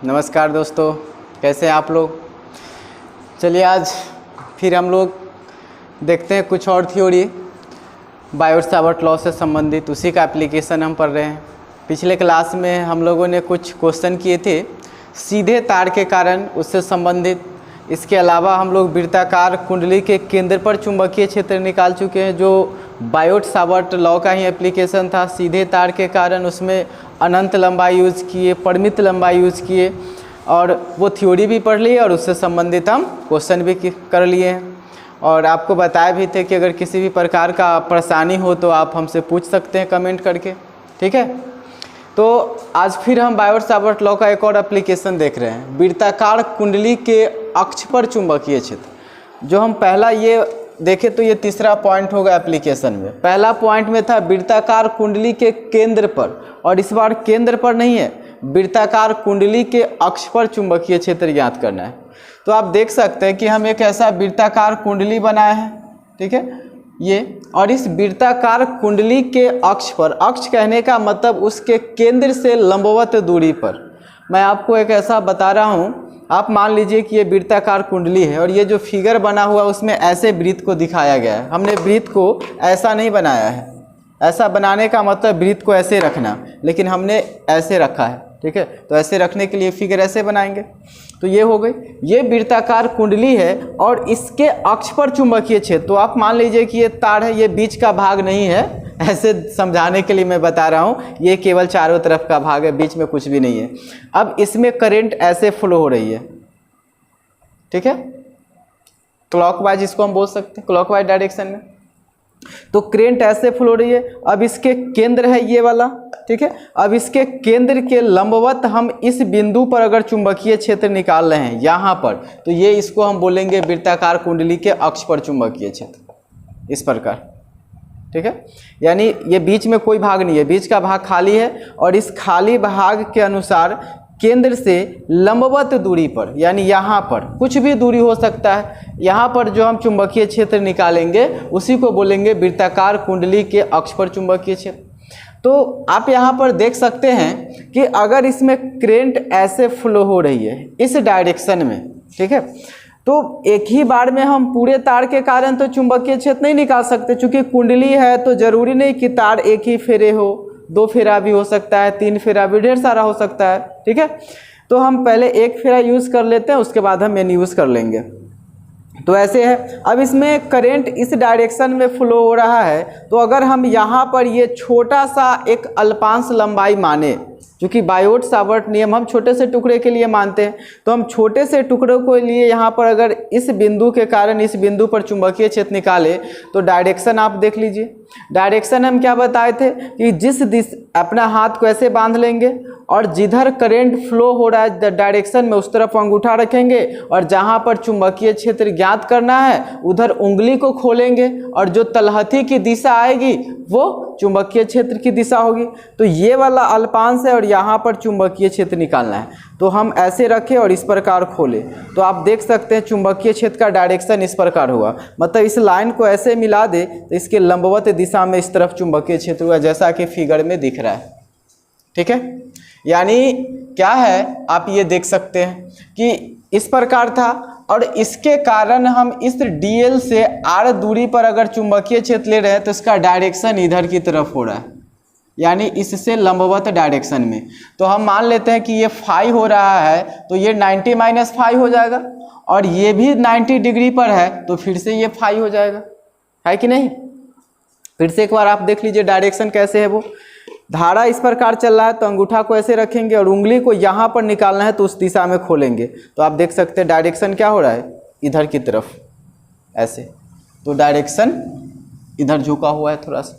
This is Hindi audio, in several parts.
नमस्कार दोस्तों, कैसे हैं आप लोग। चलिए आज फिर हम लोग देखते हैं कुछ और थ्योरी बायोट-सावर्ट लॉ से संबंधित, उसी का एप्लीकेशन हम पढ़ रहे हैं। पिछले क्लास में हम लोगों ने कुछ क्वेश्चन किए थे सीधे तार के कारण, उससे संबंधित। इसके अलावा हम लोग वृत्ताकार कुंडली के केंद्र पर चुंबकीय क्षेत्र निकाल चुके हैं, जो बायोट-सावर्ट लॉ का ही एप्लीकेशन था। सीधे तार के कारण उसमें अनंत लंबाई यूज़ किए, परिमित लंबाई यूज़ किए, और वो थ्योरी भी पढ़ ली और उससे संबंधित हम क्वेश्चन भी कर लिए हैं। और आपको बताए भी थे कि अगर किसी भी प्रकार का परेशानी हो तो आप हमसे पूछ सकते हैं कमेंट करके, ठीक है। तो आज फिर हम बायोट-सावर्ट लॉ का एक और एप्लीकेशन देख रहे हैं, वृत्ताकार कुंडली के अक्ष पर चुंबकीय क्षेत्र। जो हम पहला ये देखें तो ये तीसरा पॉइंट होगा एप्लीकेशन में। पहला पॉइंट में था वृत्ताकार कुंडली के केंद्र पर, और इस बार केंद्र पर नहीं है, वृत्ताकार कुंडली के अक्ष पर चुंबकीय क्षेत्र ज्ञात करना है। तो आप देख सकते हैं कि हम एक ऐसा वृत्ताकार कुंडली बनाए हैं, ठीक है ये, और इस वृत्ताकार कुंडली के अक्ष पर, अक्ष कहने का मतलब उसके केंद्र से लंबवत दूरी पर, मैं आपको एक ऐसा बता रहा हूँ। आप मान लीजिए कि ये वृत्ताकार कुंडली है और ये जो फिगर बना हुआ है उसमें ऐसे वृत्त को दिखाया गया है। हमने वृत्त को ऐसा नहीं बनाया है, ऐसा बनाने का मतलब वृत्त को ऐसे रखना, लेकिन हमने ऐसे रखा है, ठीक है। तो ऐसे रखने के लिए फिगर ऐसे बनाएंगे। तो ये हो गई, ये वृत्ताकार कुंडली है और इसके अक्ष पर चुंबकीय क्षेत्र। तो आप मान लीजिए कि ये तार है, ये बीच का भाग नहीं है, ऐसे समझाने के लिए मैं बता रहा हूँ। ये केवल चारों तरफ का भाग है, बीच में कुछ भी नहीं है। अब इसमें करंट ऐसे फ्लो हो रही है, ठीक है, क्लॉकवाइज इसको हम बोल सकते हैं, क्लॉकवाइज डायरेक्शन में। तो करंट ऐसे फ्लो हो रही है। अब इसके केंद्र है ये वाला, ठीक है। अब इसके केंद्र के लंबवत हम इस बिंदु पर अगर चुंबकीय क्षेत्र निकाल रहे हैं यहाँ पर, तो ये इसको हम बोलेंगे वृत्ताकार कुंडली के अक्ष पर चुंबकीय क्षेत्र, इस प्रकार, ठीक है। यानी ये बीच में कोई भाग नहीं है, बीच का भाग खाली है, और इस खाली भाग के अनुसार केंद्र से लंबवत दूरी पर, यानी यहाँ पर कुछ भी दूरी हो सकता है, यहाँ पर जो हम चुंबकीय क्षेत्र निकालेंगे उसी को बोलेंगे वृत्ताकार कुंडली के अक्ष पर चुंबकीय क्षेत्र। तो आप यहाँ पर देख सकते हैं कि अगर इसमें करंट ऐसे फ्लो हो रही है इस डायरेक्शन में, ठीक है, तो एक ही बार में हम पूरे तार के कारण तो चुंबकीय क्षेत्र नहीं निकाल सकते। चूंकि कुंडली है तो जरूरी नहीं कि तार एक ही फेरे हो, 2 फेरा भी हो सकता है, 3 फेरा भी, ढेर सारा हो सकता है, ठीक है। तो हम पहले एक फेरा यूज़ कर लेते हैं, उसके बाद हम एन यूज़ कर लेंगे। तो ऐसे है। अब इसमें करंट इस डायरेक्शन में फ्लो हो रहा है, तो अगर हम यहाँ पर ये छोटा सा एक अल्पांश लंबाई माने, क्योंकि बायोट-सावर्ट नियम हम छोटे से टुकड़े के लिए मानते हैं, तो हम छोटे से टुकड़ों के लिए यहाँ पर अगर इस बिंदु के कारण इस बिंदु पर चुंबकीय क्षेत्र निकाले, तो डायरेक्शन आप देख लीजिए। डायरेक्शन हम क्या बताए थे कि जिस अपना हाथ को ऐसे बांध लेंगे और जिधर करंट फ्लो हो रहा है डायरेक्शन में उस तरफ अंगूठा रखेंगे, और जहाँ पर चुंबकीय क्षेत्र ज्ञात करना है उधर उंगली को खोलेंगे, और जो तलहथी की दिशा आएगी वो चुंबकीय क्षेत्र की दिशा होगी। तो ये वाला अल्पांश है और यहाँ पर चुंबकीय क्षेत्र निकालना है। तो हम ऐसे रखें और इस प्रकार खोले, तो आप देख सकते हैं चुंबकीय क्षेत्र का डायरेक्शन इस प्रकार हुआ। मतलब इस लाइन को ऐसे मिला दे तो इसके लंबवत दिशा में इस तरफ चुंबकीय क्षेत्र हुआ, जैसा कि फिगर में दिख रहा है, ठीक है। यानी क्या है, आप ये देख सकते हैं कि इस प्रकार था, और इसके कारण हम इस dl से r दूरी पर अगर चुंबकीय क्षेत्र ले रहे हैं तो इसका डायरेक्शन इधर की तरफ हो रहा है, यानी इससे लंबवत डायरेक्शन में। तो हम मान लेते हैं कि ये फाई हो रहा है, तो ये 90 माइनस फाई हो जाएगा, और ये भी 90 डिग्री पर है तो फिर से ये फाई हो जाएगा, है कि नहीं। फिर से एक बार आप देख लीजिए डायरेक्शन कैसे है। वो धारा इस प्रकार चल रहा है तो अंगूठा को ऐसे रखेंगे और उंगली को यहाँ पर निकालना है तो उस दिशा में खोलेंगे। तो आप देख सकते हैं डायरेक्शन क्या हो रहा है, इधर की तरफ ऐसे। तो डायरेक्शन इधर झुका हुआ है थोड़ा सा।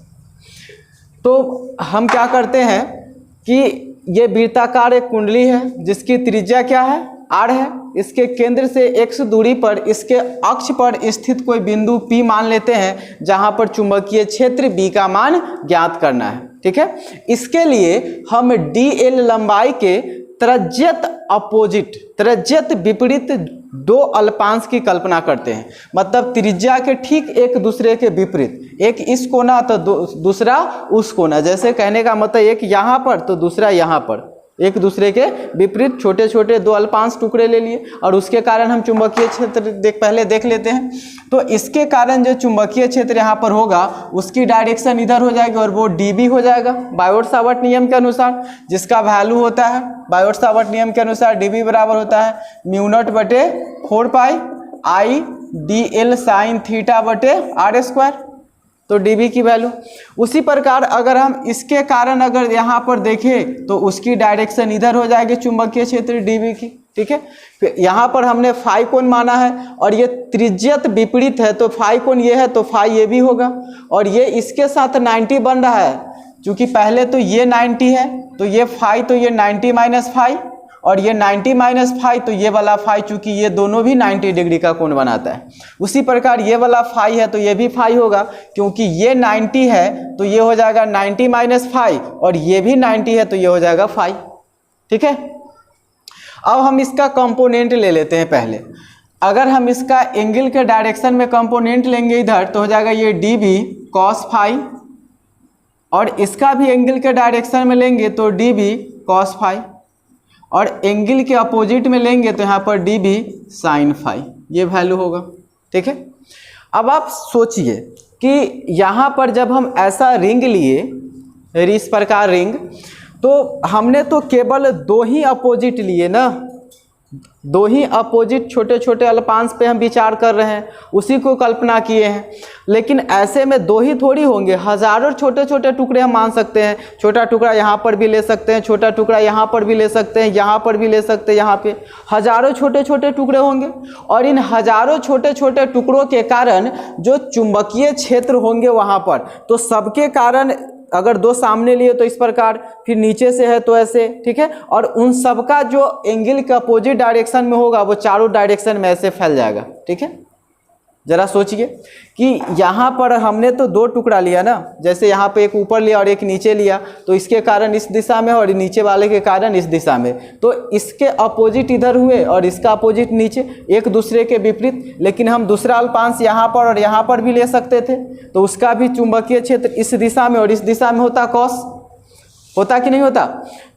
तो हम क्या करते हैं कि ये वृत्ताकार एक कुंडली है जिसकी त्रिज्या क्या है, r है। इसके केंद्र से x दूरी पर इसके अक्ष पर स्थित कोई बिंदु P मान लेते हैं, जहां पर चुंबकीय क्षेत्र B का मान ज्ञात करना है, ठीक है। इसके लिए हम dl लंबाई के त्रिज्यत विपरीत 2 अल्पांश की कल्पना करते हैं। मतलब त्रिज्या के ठीक एक दूसरे के विपरीत, एक इस कोना तो दूसरा उस कोना। जैसे कहने का मतलब एक यहाँ पर तो दूसरा यहाँ पर, एक दूसरे के विपरीत छोटे छोटे दो अल्पांश टुकड़े ले लिए और उसके कारण हम चुंबकीय क्षेत्र पहले देख लेते हैं। तो इसके कारण जो चुंबकीय क्षेत्र यहाँ पर होगा उसकी डायरेक्शन इधर हो जाएगी और वो dB हो जाएगा बायोट-सावर्ट नियम के अनुसार, जिसका वैल्यू होता है बायोट-सावर्ट नियम के अनुसार dB बराबर होता है μ0/4π/I/dl sin θ/r²। तो dB की वैल्यू। उसी प्रकार अगर हम इसके कारण अगर यहाँ पर देखें तो उसकी डायरेक्शन इधर हो जाएगी चुंबकीय क्षेत्र dB की, ठीक है। फिर यहाँ पर हमने फाई कोण माना है और ये त्रिज्यत विपरीत है, तो फाई कोण ये है तो फाई ये भी होगा और ये इसके साथ 90 बन रहा है, क्योंकि पहले तो ये 90 है तो ये फाई, तो ये 90 माइनस फाई और ये 90 माइनस फाई, तो ये वाला फाई, चूंकि ये दोनों भी 90 डिग्री का कोण बनाता है। उसी प्रकार ये वाला फाई है तो ये भी फाई होगा, क्योंकि ये 90 है तो ये हो जाएगा 90 माइनस फाई और ये भी 90 है तो ये हो जाएगा फाई, ठीक है। अब हम इसका कंपोनेंट ले लेते हैं पहले। अगर हम इसका एंगल के डायरेक्शन में कंपोनेंट लेंगे इधर तो हो जाएगा ये dB cos फाई और इसका भी एंगल के डायरेक्शन में लेंगे तो dB cos फाई और एंगल के अपोजिट में लेंगे तो यहाँ पर dB sin फाई, ये वैल्यू होगा, ठीक है। अब आप सोचिए कि यहाँ पर जब हम ऐसा रिंग लिए, इस प्रकार रिंग, तो हमने तो केवल दो ही अपोजिट लिए ना, दो ही अपोजिट छोटे छोटे अल्पांश पे हम विचार कर रहे हैं, उसी को कल्पना किए हैं। लेकिन ऐसे में दो ही थोड़ी होंगे, हजारों छोटे छोटे टुकड़े हम मान सकते हैं। छोटा टुकड़ा यहाँ पर भी ले सकते हैं, छोटा टुकड़ा यहाँ पर भी ले सकते हैं, यहाँ पर भी ले सकते हैं, यहाँ पे हजारों छोटे छोटे टुकड़े होंगे और इन हजारों छोटे छोटे टुकड़ों के कारण जो चुंबकीय क्षेत्र होंगे वहाँ पर, तो सबके कारण अगर दो सामने लिए तो इस प्रकार, फिर नीचे से है तो ऐसे, ठीक है। और उन सबका जो एंगल के अपोजिट डायरेक्शन में होगा वो चारों डायरेक्शन में ऐसे फैल जाएगा, ठीक है। जरा सोचिए कि यहाँ पर हमने तो दो टुकड़ा लिया ना, जैसे यहाँ पे एक ऊपर लिया और एक नीचे लिया, तो इसके कारण इस दिशा में और नीचे वाले के कारण इस दिशा में, तो इसके अपोजिट इधर हुए और इसका अपोजिट नीचे, एक दूसरे के विपरीत। लेकिन हम दूसरा अल्पांश यहाँ पर और यहाँ पर भी ले सकते थे, तो उसका भी चुंबकीय क्षेत्र इस दिशा में और इस दिशा में होता कॉस, होता कि नहीं होता।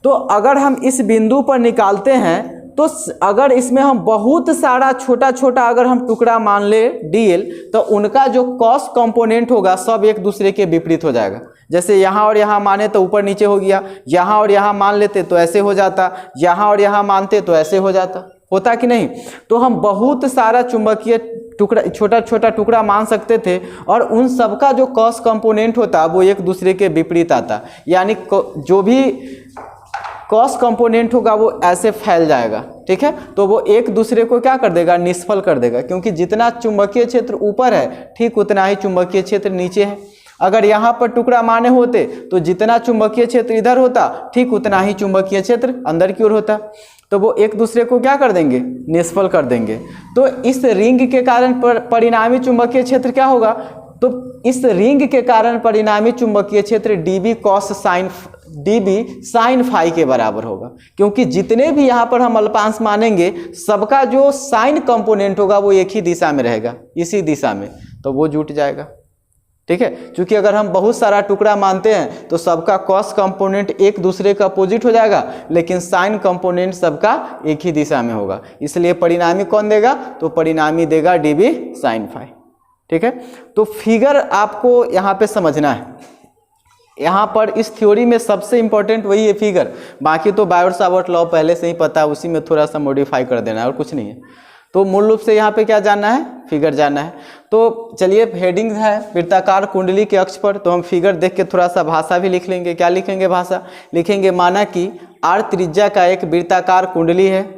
तो अगर हम इस बिंदु पर निकालते हैं तो अगर इसमें हम बहुत सारा छोटा छोटा अगर हम टुकड़ा मान ले dl, तो उनका जो कॉस कंपोनेंट होगा सब एक दूसरे के विपरीत हो जाएगा। जैसे यहाँ और यहाँ माने तो ऊपर नीचे हो गया, यहाँ और यहाँ मान लेते तो ऐसे हो जाता, यहाँ और यहाँ मानते तो ऐसे हो जाता, होता कि नहीं। तो हम बहुत सारा चुंबकीय टुकड़ा, छोटा छोटा टुकड़ा मान सकते थे और उन सबका जो कॉस कंपोनेंट होता वो एक दूसरे के विपरीत आता, यानी जो भी कॉस कंपोनेंट होगा वो ऐसे फैल जाएगा, ठीक है। तो वो एक दूसरे को क्या कर देगा, निष्फल कर देगा, क्योंकि जितना चुंबकीय क्षेत्र ऊपर है ठीक उतना ही चुंबकीय क्षेत्र नीचे है। अगर यहाँ पर टुकड़ा माने होते तो जितना चुंबकीय क्षेत्र इधर होता ठीक उतना ही चुंबकीय क्षेत्र अंदर की ओर होता, तो वो एक दूसरे को क्या कर देंगे, निष्फल कर देंगे। तो इस रिंग के कारण परिणामी चुंबकीय क्षेत्र क्या होगा, तो इस रिंग के कारण परिणामी चुंबकीय क्षेत्र dB sin फाई के बराबर होगा, क्योंकि जितने भी यहाँ पर हम अल्पांश मानेंगे सबका जो साइन कंपोनेंट होगा वो एक ही दिशा में रहेगा, इसी दिशा में, तो वो जुट जाएगा, ठीक है। क्योंकि अगर हम बहुत सारा टुकड़ा मानते हैं तो सबका कॉस कंपोनेंट एक दूसरे का अपोजिट हो जाएगा, लेकिन साइन कंपोनेंट सबका एक ही दिशा में होगा, इसलिए परिणामी कौन देगा, तो परिणामी देगा dB sin फाई, ठीक है। तो फिगर आपको यहाँ पे समझना है, यहाँ पर इस थ्योरी में सबसे इंपॉर्टेंट वही है फिगर, बाकी तो बायोट-सावर्ट लॉ पहले से ही पता है, उसी में थोड़ा सा मॉडिफाई कर देना है और कुछ नहीं है। तो मूल रूप से यहाँ पे क्या जानना है, फिगर जानना है। तो चलिए हेडिंग है वृत्ताकार कुंडली के अक्ष पर, तो हम फिगर देख के थोड़ा सा भाषा भी लिख लेंगे। क्या लिखेंगे, भाषा लिखेंगे। माना कि r त्रिज्या का एक वृत्ताकार कुंडली है,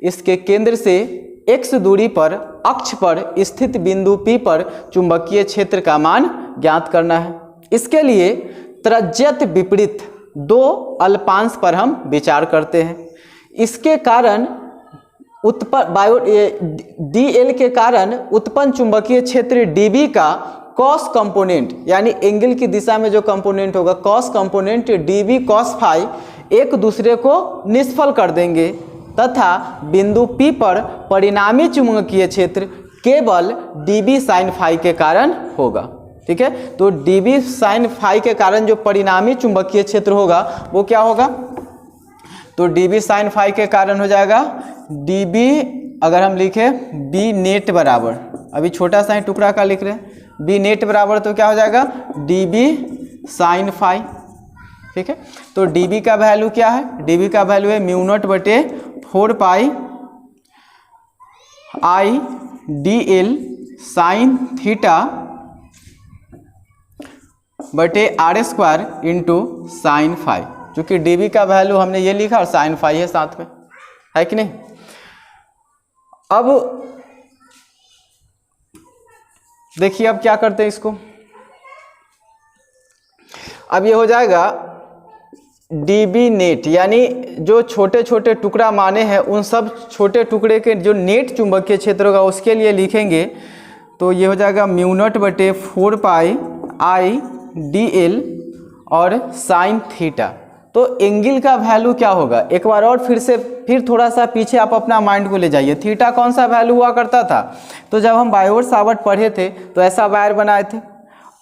इसके केंद्र से x दूरी पर अक्ष पर स्थित बिंदु P पर चुंबकीय क्षेत्र का मान ज्ञात करना है। इसके लिए त्रिज्यत विपरीत दो अल्पांश पर हम विचार करते हैं। इसके कारण dl के कारण उत्पन्न चुंबकीय क्षेत्र dB का कॉस कंपोनेंट, यानी एंगल की दिशा में जो कंपोनेंट होगा cos component dB cos phi एक दूसरे को निष्फल कर देंगे तथा बिंदु P पर परिणामी चुंबकीय क्षेत्र केवल dB sin फाई के कारण होगा, ठीक है। तो dB sin फाई के कारण जो परिणामी चुंबकीय क्षेत्र होगा वो क्या होगा, तो dB साइन फाई के कारण हो जाएगा dB, अगर हम लिखे B नेट बराबर, अभी छोटा सा ही टुकड़ा का लिख रहे हैं, B नेट बराबर तो क्या हो जाएगा dB साइन फाई। ठीक है, तो dB का वैल्यू क्या है, dB का वैल्यू है म्यू नॉट बटे 4 pi I DL sine theta बटे R square into sine phi, चूँकि dB का वैल्यू हमने ये लिखा और साइन फाई है साथ में, है कि नहीं। अब देखिए अब क्या करते हैं इसको, अब ये हो जाएगा dB नेट, यानी जो छोटे छोटे टुकड़ा माने हैं उन सब छोटे टुकड़े के जो नेट चुंबकीय क्षेत्र होगा उसके लिए लिखेंगे, तो ये हो जाएगा म्यू नॉट बटे 4 पाई आई DL और साइन थीटा। तो एंगल का वैल्यू क्या होगा, एक बार और फिर थोड़ा सा पीछे आप अपना माइंड को ले जाइए। थीटा कौन सा वैल्यू हुआ करता था, तो जब हम बायोट सावर्ट पढ़े थे तो ऐसा वायर बनाए थे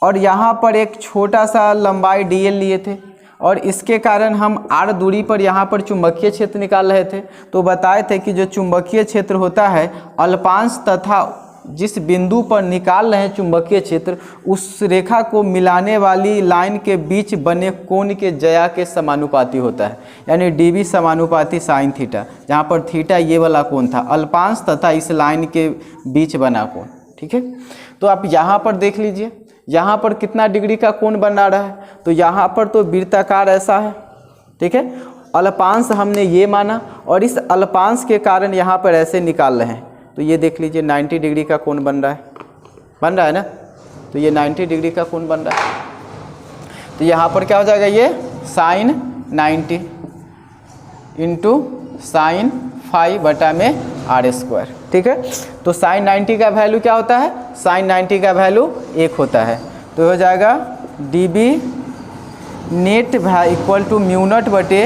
और यहाँ पर एक छोटा सा लंबाई DL लिए थे और इसके कारण हम r दूरी पर यहाँ पर चुंबकीय क्षेत्र निकाल रहे थे। तो बताए थे कि जो चुंबकीय क्षेत्र होता है अल्पांश तथा जिस बिंदु पर निकाल रहे हैं चुंबकीय क्षेत्र उस रेखा को मिलाने वाली लाइन के बीच बने कोण के ज्या के समानुपाती होता है, यानी dB समानुपाती साइन थीटा, जहाँ पर थीटा ये वाला कोण था, अल्पांश तथा इस लाइन के बीच बना कोण। ठीक है, तो आप यहाँ पर देख लीजिए यहाँ पर कितना डिग्री का कोण बना रहा है, तो यहाँ पर तो वृत्ताकार ऐसा है। ठीक है, अल्पांश हमने ये माना और इस अल्पांश के कारण यहाँ पर ऐसे निकाल रहे हैं, तो ये देख लीजिए 90 डिग्री का कोण बन रहा है ना, तो ये 90 डिग्री का कोण बन रहा है। तो यहाँ पर क्या हो जाएगा, ये साइन 90 इंटू साइन फाई बटा में आर स्क्वायर। ठीक है, तो साइन 90 का वैल्यू क्या होता है, साइन 90 का वैल्यू 1 होता है, तो हो जाएगा dB net equal to mu naught बटे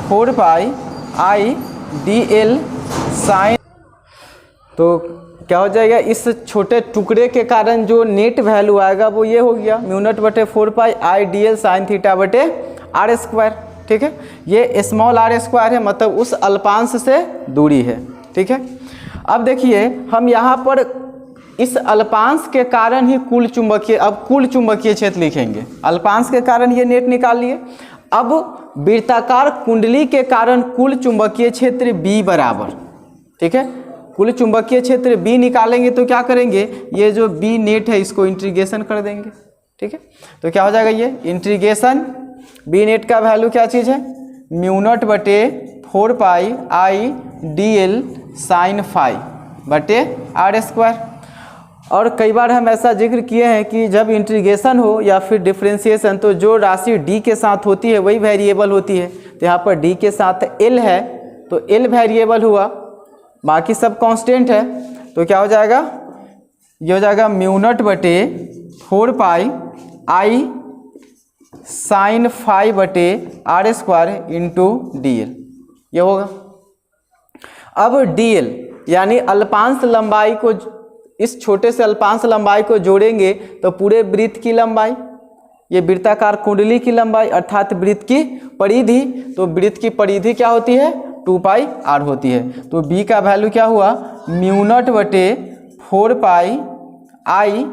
4 पाई आई DL साइन। तो क्या हो जाएगा, इस छोटे टुकड़े के कारण जो नेट वैल्यू आएगा वो ये हो गया म्यू नॉट बटे 4 pi I DL sine theta बटे आर स्क्वायर। ठीक है, ये स्मॉल आर स्क्वायर है, मतलब उस अल्पांश से दूरी है। ठीक है, अब देखिए हम यहाँ पर इस अल्पांश के कारण ही कुल चुंबकीय क्षेत्र लिखेंगे। अल्पांश के कारण ये नेट निकाल लिए। अब वृत्ताकार कुंडली के कारण कुल चुंबकीय क्षेत्र B बराबर, ठीक है, कुल चुंबकीय क्षेत्र B निकालेंगे तो क्या करेंगे, ये जो B नेट है इसको इंटीग्रेशन कर देंगे। ठीक है, तो क्या हो जाएगा, ये इंटीग्रेशन B नेट का वैल्यू क्या चीज़ है, म्यू नॉट बटे 4 pi I DL sine phi बटे आर स्क्वायर। और कई बार हम ऐसा जिक्र किए हैं कि जब इंटीग्रेशन हो या फिर डिफरेंशिएशन तो जो राशि D के साथ होती है वही वेरिएबल होती है। तो यहाँ पर D के साथ L है तो L वेरिएबल हुआ, बाकी सब कांस्टेंट है। तो क्या हो जाएगा, ये हो जाएगा म्यू नॉट बटे 4 पाई आई साइन फाई बटे आर स्क्वायर इंटू DL, ये होगा। अब DL यानी अल्पांश लंबाई को, इस छोटे से अल्पांश लंबाई को जोड़ेंगे तो पूरे वृत्त की लंबाई, ये वृत्ताकार कुंडली की लंबाई अर्थात वृत्त की परिधि, तो वृत्त की परिधि क्या होती है, 2 पाई r होती है। तो B का वैल्यू क्या हुआ, म्यू नॉट बटे 4 पाई आई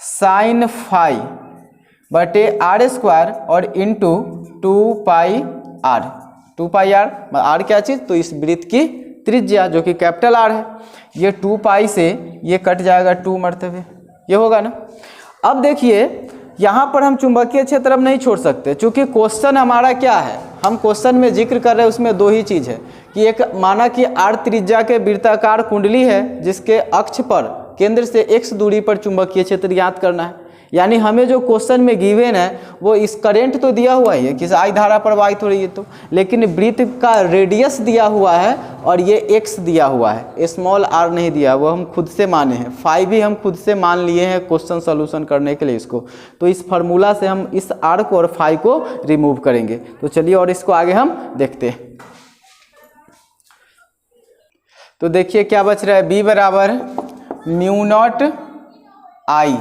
साइन फाई बटे आर स्क्वायर और इंटू 2 पाई r। 2 पाई r क्या चीज़, तो इस वृत्त की त्रिज्या जो कि कैपिटल R है। ये 2 पाई से ये कट जाएगा 2 मरतबे, ये होगा ना। अब देखिए यहाँ पर हम चुंबकीय क्षेत्र अब नहीं छोड़ सकते, क्योंकि क्वेश्चन हमारा क्या है, हम क्वेश्चन में जिक्र कर रहे हैं उसमें 2 ही चीज़ है कि एक माना कि R त्रिज्या के वृत्ताकार कुंडली है जिसके अक्ष पर केंद्र से x दूरी पर चुंबकीय क्षेत्र ज्ञात करना है। यानी हमें जो क्वेश्चन में गिवन है वो इस करंट तो दिया हुआ ही है कि I धारा प्रवाहित हो रही है, तो लेकिन वृत्त का रेडियस दिया हुआ है और ये x दिया हुआ है, स्मॉल r नहीं दिया, वो हम खुद से माने हैं। फाई भी हम खुद से मान लिए हैं क्वेश्चन सॉल्यूशन करने के लिए इसको। तो इस फार्मूला से हम इस r को और फाई को रिमूव करेंगे। तो चलिए और इसको आगे हम देखते हैं। तो देखिए क्या बच रहा है, b बराबर mu naught I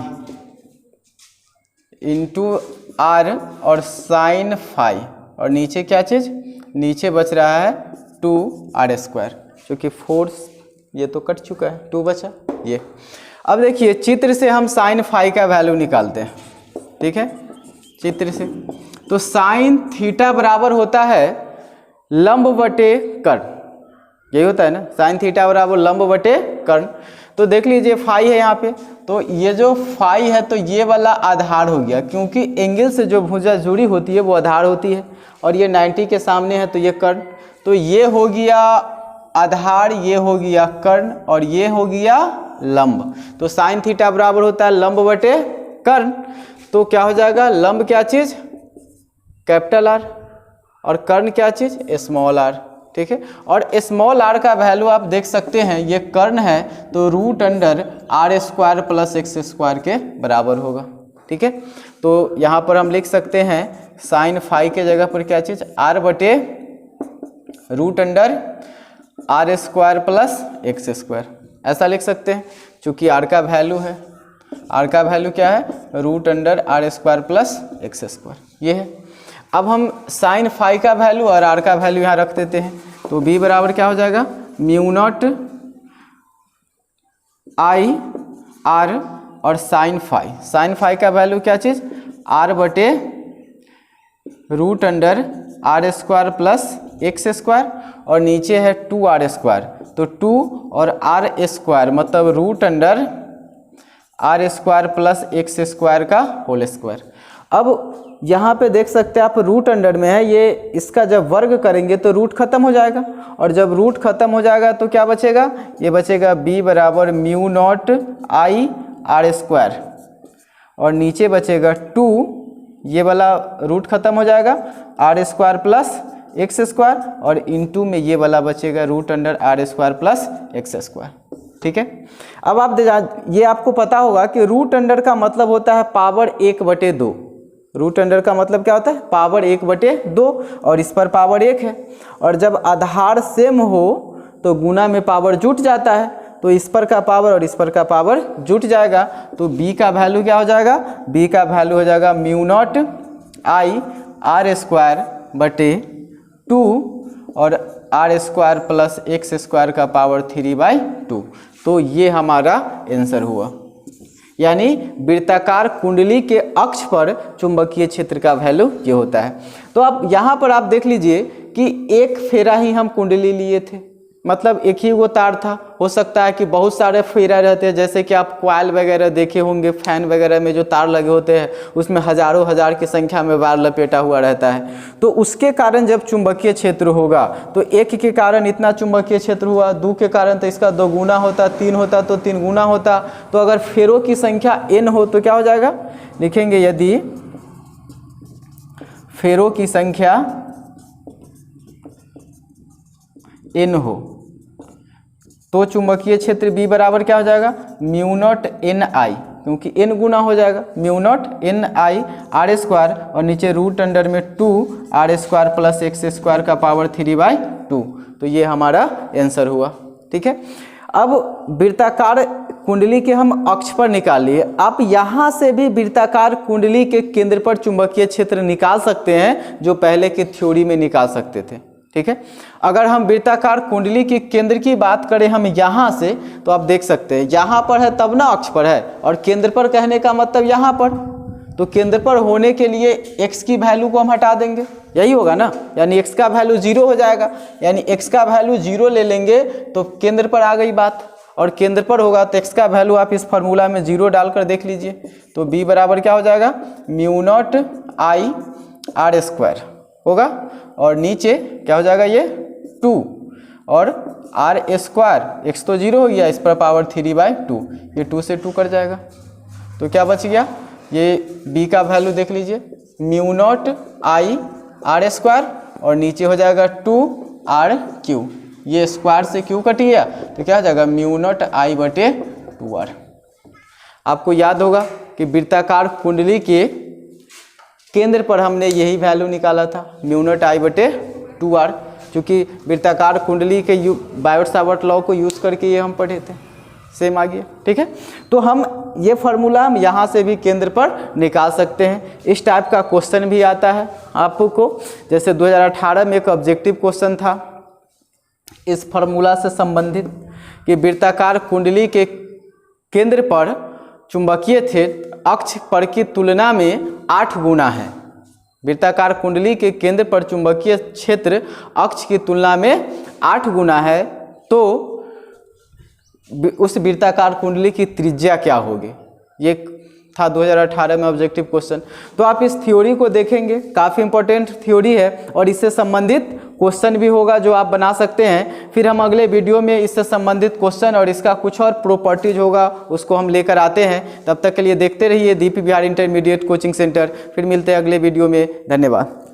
into R और साइन फाई, और नीचे क्या चीज़ नीचे बच रहा है 2r², क्योंकि फोर्स ये तो कट चुका है, 2 बचा ये। अब देखिए चित्र से हम साइन फाई का वैल्यू निकालते हैं, ठीक है। चित्र से तो साइन थीटा बराबर होता है लंब बटे कर्ण, यही होता है ना, साइन थीटा बराबर लंब बटे कर्ण। तो देख लीजिए फाई है यहाँ पे, तो ये जो फाई है तो ये वाला आधार हो गया, क्योंकि एंगल से जो भुजा जुड़ी होती है वो आधार होती है, और ये 90 के सामने है तो ये कर्ण, तो ये हो गया आधार, ये हो गया कर्ण, और ये हो गया लंब। तो साइन थीटा बराबर होता है लंब बटे कर्ण, तो क्या हो जाएगा, लंब क्या चीज़ कैपिटल आर, और कर्ण क्या चीज़ स्मॉल आर, ठीक है। और स्मॉल आर का वैल्यू आप देख सकते हैं, ये कर्ण है तो √r² + x² के बराबर होगा, ठीक है। तो यहाँ पर हम लिख सकते हैं साइन फाई के जगह पर क्या चीज़ r बटे √r² + x², ऐसा लिख सकते हैं, चूँकि r का वैल्यू है, r का वैल्यू क्या है √r² + x², ये है। अब हम साइन फाई का वैल्यू और r का वैल्यू यहाँ रख देते हैं, तो b बराबर क्या हो जाएगा μ0 I r, और साइन फाई का वैल्यू क्या चीज़ r बटे √r² + x², और नीचे है 2r², तो 2 और r² मतलब √r² + x² का होल स्क्वायर। अब यहाँ पे देख सकते हैं आप रूट अंडर में है, ये इसका जब वर्ग करेंगे तो रूट खत्म हो जाएगा, और जब रूट खत्म हो जाएगा तो क्या बचेगा, ये बचेगा b बराबर μ0 I r², और नीचे बचेगा 2, ये वाला रूट खत्म हो जाएगा r² + x², और इनटू में ये वाला बचेगा √r² + x², ठीक है। अब आप ये आपको पता होगा कि रूट अंडर का मतलब होता है पावर 1/2, रूट अंडर का मतलब क्या होता है पावर 1/2, और इस पर पावर 1 है, और जब आधार सेम हो तो गुना में पावर जुट जाता है, तो इस पर का पावर और इस पर का पावर जुट जाएगा, तो b का वैल्यू क्या हो जाएगा, b का वैल्यू हो जाएगा μ0 I r² बटे 2 और r² + x² का पावर 3/2, तो ये हमारा आंसर हुआ। यानी वृत्ताकार कुंडली के अक्ष पर चुंबकीय क्षेत्र का वैल्यू ये होता है। तो अब यहाँ पर आप देख लीजिए कि एक फेरा ही हम कुंडली लिए थे, मतलब एक ही वो तार था, हो सकता है कि बहुत सारे फेरा रहते हैं, जैसे कि आप कॉइल वगैरह देखे होंगे, फैन वगैरह में जो तार लगे होते हैं उसमें हजारों हजार की संख्या में वायर लपेटा हुआ रहता है, तो उसके कारण जब चुंबकीय क्षेत्र होगा तो एक के कारण इतना चुंबकीय क्षेत्र हुआ, 2 के कारण तो इसका 2 गुना होता, 3 होता तो 3 गुना होता। तो अगर फेरों की संख्या n हो तो क्या हो जाएगा, लिखेंगे यदि फेरों की संख्या n हो तो चुंबकीय क्षेत्र B बराबर क्या हो जाएगा μ0 Ni, क्योंकि n गुना हो जाएगा μ0 Ni r², और नीचे रूट अंडर में 2 r² + x² का पावर 3/2, तो ये हमारा आंसर हुआ, ठीक है। अब वृत्ताकार कुंडली के हम अक्ष पर निकाल लिए, आप यहाँ से भी वृत्ताकार कुंडली के केंद्र पर चुंबकीय क्षेत्र निकाल सकते हैं, जो पहले की थ्योरी में निकाल सकते थे, ठीक है। अगर हम वृत्ताकार कुंडली के केंद्र की बात करें हम यहाँ से, तो आप देख सकते हैं यहाँ पर है तब ना अक्ष पर है, और केंद्र पर कहने का मतलब यहाँ पर, तो केंद्र पर होने के लिए x की वैल्यू को हम हटा देंगे, यही होगा ना, यानी x का वैल्यू 0 हो जाएगा, यानी x का वैल्यू 0 ले लेंगे तो केंद्र पर आ गई बात, और केंद्र पर होगा तो x का वैल्यू आप इस फार्मूला में 0 डालकर देख लीजिए, तो b बराबर क्या हो जाएगा μ0 I r² होगा, और नीचे क्या हो जाएगा ये 2 और r², x तो 0 हो गया, इस पर पावर 3/2, ये 2 से 2 कट जाएगा, तो क्या बच गया, ये b का वैल्यू देख लीजिए μ0 I r², और नीचे हो जाएगा 2r³, ये स्क्वायर से क्यू कट गया तो क्या हो जाएगा μ0 I बटे 2r। आपको याद होगा कि वृत्ताकार कुंडली के केंद्र पर हमने यही वैल्यू निकाला था μ0 I बटे 2r, क्योंकि वृत्ताकार कुंडली के बायोट सावर्ट लॉ को यूज़ करके ये हम पढ़े थे, सेम आ गया, ठीक है। तो हम ये फार्मूला हम यहाँ से भी केंद्र पर निकाल सकते हैं। इस टाइप का क्वेश्चन भी आता है आपको, जैसे 2018 में एक ऑब्जेक्टिव क्वेश्चन था इस फार्मूला से संबंधित कि वृत्ताकार कुंडली के केंद्र पर चुंबकीय क्षेत्र अक्ष पर की तुलना में 8 गुना है। वृत्ताकार कुंडली के केंद्र पर चुंबकीय क्षेत्र अक्ष की तुलना में 8 गुना है, तो उस वृत्ताकार कुंडली की त्रिज्या क्या होगी। ये था 2018 में ऑब्जेक्टिव क्वेश्चन। तो आप इस थ्योरी को देखेंगे, काफ़ी इंपॉर्टेंट थ्योरी है और इससे संबंधित क्वेश्चन भी होगा जो आप बना सकते हैं। फिर हम अगले वीडियो में इससे संबंधित क्वेश्चन और इसका कुछ और प्रॉपर्टीज होगा उसको हम लेकर आते हैं। तब तक के लिए देखते रहिए दीप बिहार इंटरमीडिएट कोचिंग सेंटर। फिर मिलते हैं अगले वीडियो में। धन्यवाद।